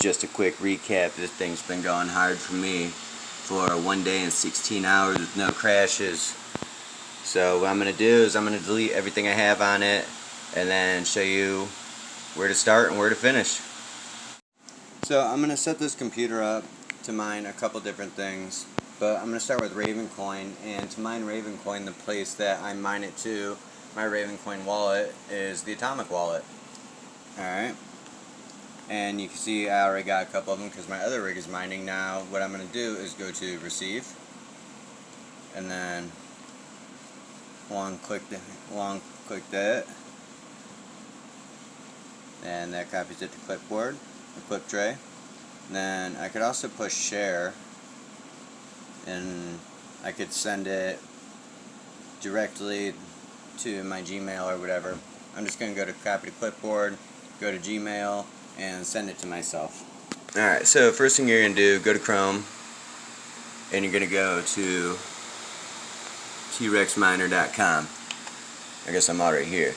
just a quick recap. This thing's been going hard for me for 1 day and 16 hours with no crashes. So what I'm going to do is I'm going to delete everything I have on it and then show you where to start and where to finish. So I'm going to set this computer up to mine a couple different things, but I'm going to start with Ravencoin. And to mine Ravencoin, the place that I mine it to, my Ravencoin wallet, is the Atomic wallet. Alright, and you can see I already got a couple of them because my other rig is mining now. What I'm going to do is go to receive, and then long click that, and that copies it to clipboard or clip tray. And then I could also push share, and I could send it directly to my Gmail or whatever. I'm just going to go to copy to clipboard, go to Gmail, and send it to myself. Alright, so first thing you're going to do, go to Chrome, and you're going to go to trexminer.com. I guess I'm already here.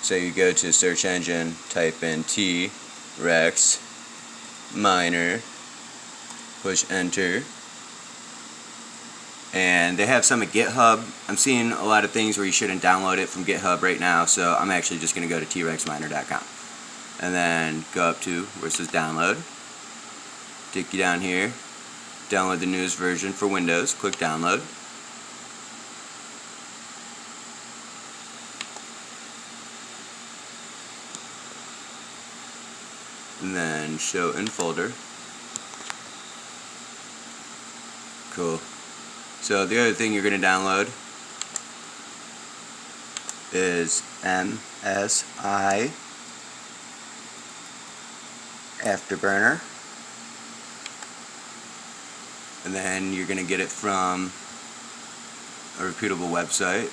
So you go to search engine, type in T-Rex Miner, push enter. And they have some at GitHub. I'm seeing a lot of things where you shouldn't download it from GitHub right now, so I'm actually just going to go to trexminer.com. And then go up to where it says download. Take you down here. Download the newest version for Windows. Click download. And then show in folder. Cool. So the other thing you're going to download is Msi Afterburner, and then you're going to get it from a reputable website.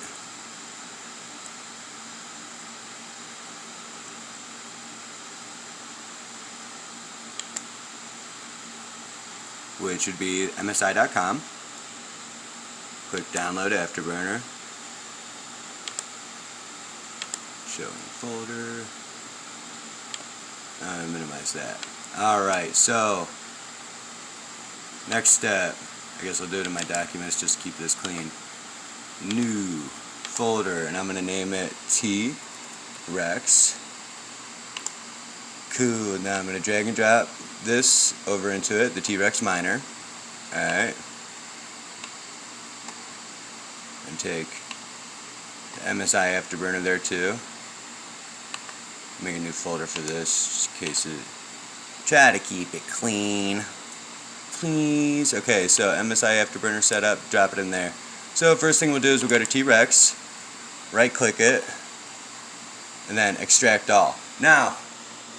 Which would be msi.com. Click download Afterburner. Show in folder. Minimize that. Alright, so next step, I guess I'll do it in my documents, just keep this clean. New folder, and I'm going to name it T-Rex. Cool, now I'm going to drag and drop this over into it, the T-Rex miner. Alright. And take the Msi Afterburner there too. Make a new folder for this, just in case it. Try to keep it clean, please. Okay, so Msi Afterburner setup, drop it in there. So first thing we'll do is we'll go to T-Rex, right click it, and then extract all. Now,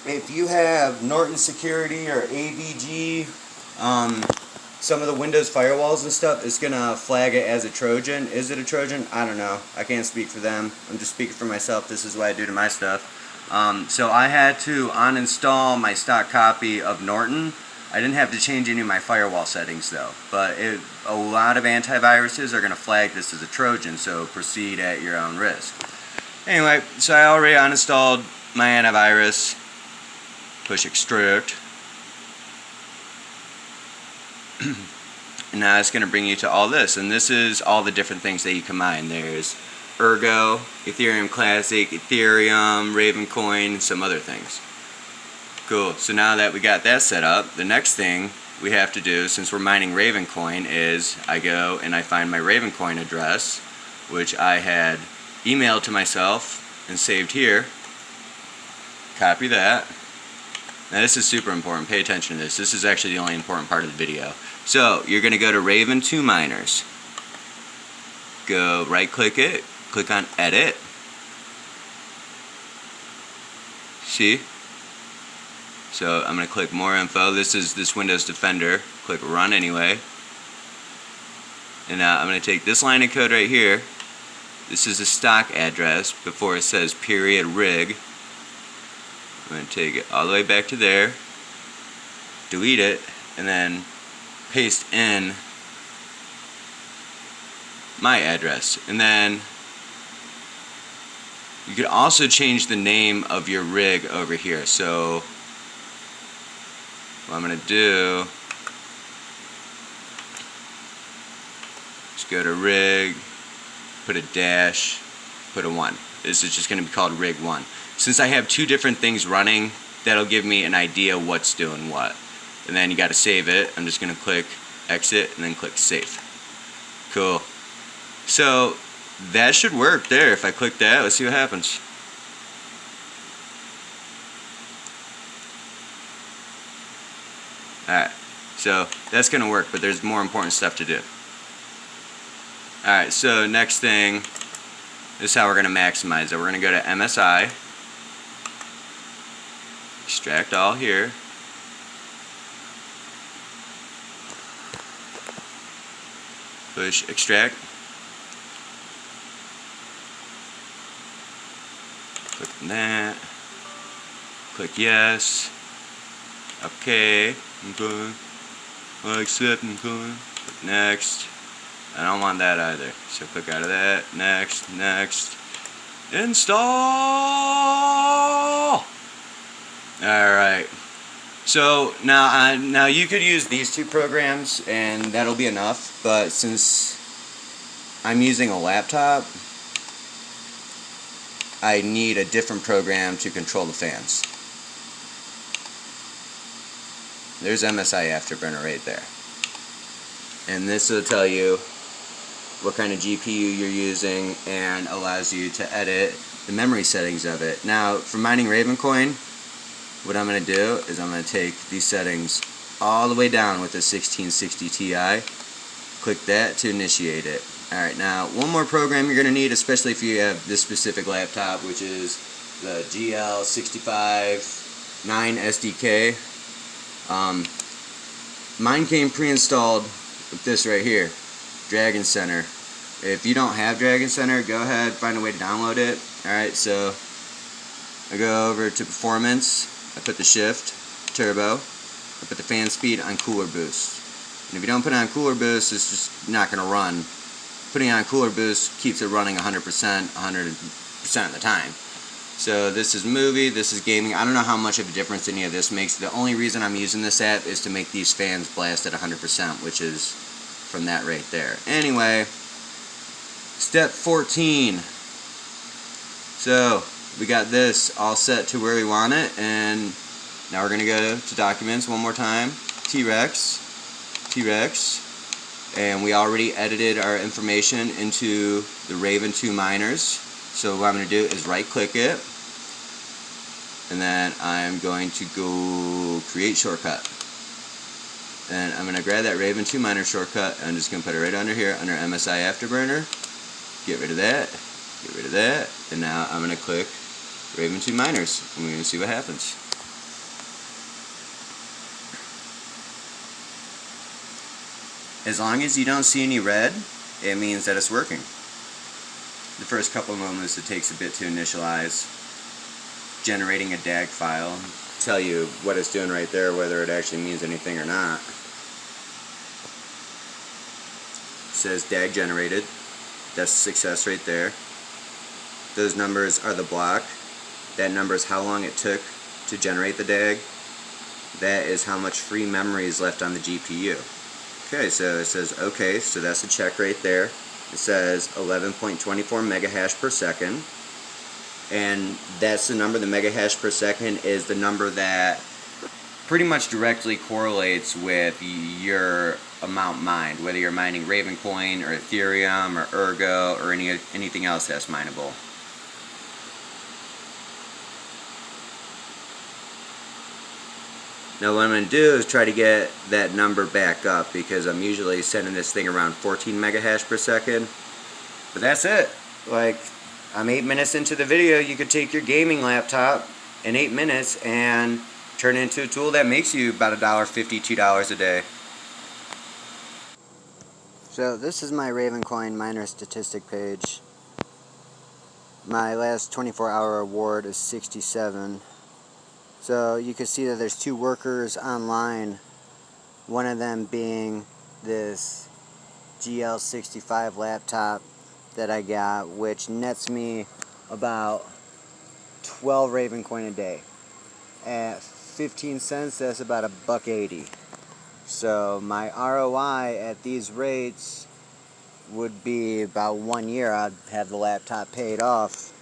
if you have Norton Security or AVG, some of the Windows firewalls and stuff, it's gonna flag it as a Trojan. Is it a Trojan? I don't know. I can't speak for them. I'm just speaking for myself. This is what I do to my stuff. So I had to uninstall my stock copy of Norton. I didn't have to change any of my firewall settings though. But a lot of antiviruses are gonna flag this as a Trojan, so proceed at your own risk. Anyway, so I already uninstalled my antivirus. Push extract. And now it's going to bring you to all this, and this is all the different things that you can mine. There's Ergo, Ethereum Classic, Ethereum, Ravencoin, some other things. Cool, so now that we got that set up, the next thing we have to do, since we're mining Ravencoin, is I go and I find my Ravencoin address, which I had emailed to myself and saved here. Copy that. Now this is super important, pay attention to this. This is actually the only important part of the video. So, you're going to go to Raven 2 Miners. Go right click it, click on edit. See? So I'm going to click more info. This is this Windows Defender. Click run anyway. And now I'm going to take this line of code right here. This is the stock address before it says period rig. I'm going to take it all the way back to there, delete it, and then paste in my address. And then You could also change the name of your rig over here. So what I'm going to do is go to rig, put a dash, put a 1. This is just going to be called rig 1. Since I have 2 different things running, that'll give me an idea what's doing what. And then you got to save it. I'm just going to click exit and then click save. Cool. So that should work there. If I click that, let's see what happens. Alright, so that's going to work, but there's more important stuff to do. Alright, so next thing, this is how we're going to maximize it. We're going to go to MSI, extract all here, push extract, click on that, click yes, okay, I'm good, I accept, I'm good, click next. I don't want that either, so click out of that, next, next, install! Alright, so now you could use these 2 programs and that'll be enough, but since I'm using a laptop, I need a different program to control the fans. There's Msi Afterburner right there. And this will tell you what kind of GPU you're using and allows you to edit the memory settings of it. Now, for mining Ravencoin, what I'm going to do is I'm going to take these settings all the way down with the 1660 Ti. Click that to initiate it. Alright, now one more program you're going to need, especially if you have this specific laptop, which is the GL65-9 SDK. Mine came pre-installed with this right here, Dragon Center. If you don't have Dragon Center, go ahead, find a way to download it. Alright, so I go over to Performance, I put the Shift, Turbo, I put the fan speed on Cooler Boost. And if you don't put it on Cooler Boost, it's just not going to run. Putting it on Cooler Boost keeps it running 100% of the time. So this is movie, this is gaming. I don't know how much of a difference any of this makes. The only reason I'm using this app is to make these fans blast at 100%, which is from that right there. Anyway, step 14. So we got this all set to where we want it, and now we're going to go to Documents one more time, T-Rex, and we already edited our information into the Raven 2 miners. So what I'm going to do is right click it, and then I'm going to go create shortcut. And I'm going to grab that Raven 2 miner shortcut, and I'm just going to put it right under here, under Msi Afterburner. Get rid of that, and now I'm going to click Raven 2 miners, and we're going to see what happens. As long as you don't see any red, it means that it's working. The first couple of moments it takes a bit to initialize, generating a DAG file, tell you what it's doing right there, whether it actually means anything or not. It says DAG generated. That's a success right there. Those numbers are the block. That number is how long it took to generate the DAG. That is how much free memory is left on the GPU. Okay, so it says okay, so that's a check right there. It says 11.24 megahash per second, and that's the number. The megahash per second is the number that pretty much directly correlates with your amount mined, whether you're mining Ravencoin or Ethereum or Ergo or anything else that's mineable. Now what I'm going to do is try to get that number back up, because I'm usually setting this thing around 14 megahash per second. But that's it. Like, I'm 8 minutes into the video. You could take your gaming laptop in 8 minutes and turn it into a tool that makes you about $1.50, $2 a day. So this is my Ravencoin miner statistic page. My last 24-hour award is 67. So you can see that there's 2 workers online, one of them being this GL65 laptop that I got, which nets me about 12 Ravencoin a day. At 15 cents, that's about $1.80. So my ROI at these rates would be about 1 year. I'd have the laptop paid off